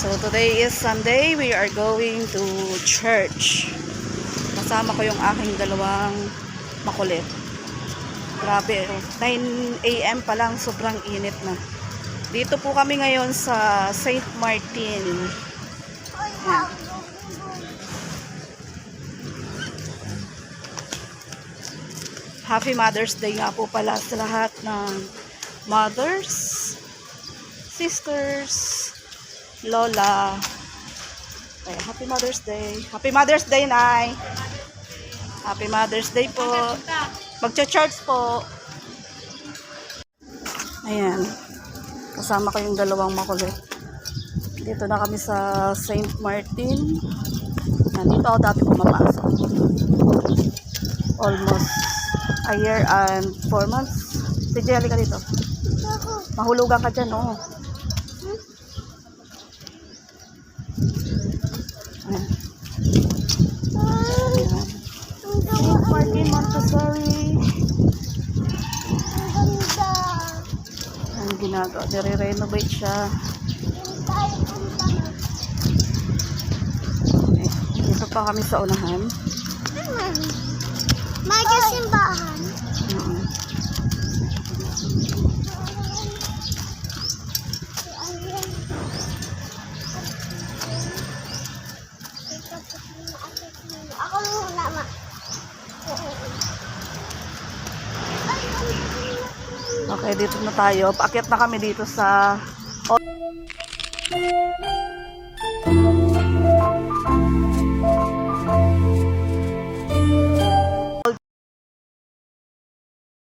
So today is Sunday. We are going to church. Kasama ko yung aking dalawang makulit. Grabe, 9 AM pa lang, sobrang init na. Dito po kami ngayon sa St. Martin. Ayan. Happy Mother's Day nga po pala sa lahat ng mothers, sisters, lola. Okay, Happy Mother's Day. Happy Mother's Day, Nay. Happy Mother's Day po. Magcha-charge po. Ayan. Kasama ko yung dalawang makulit. Dito na kami sa St. Martin. Nandito ako dati pumapasok. Almost a year and 4 months. Si Jelly ka dito. Mahulugan ka dyan, oh. Ayan. Ayan. St. Martin, Montessori. Ang ginagawa. Nire-renovate siya. Okay. Dito pa kami sa unahan. May kasimbahan. Ako muna, ma. Okay, dito na tayo. Paakyat na kami dito sa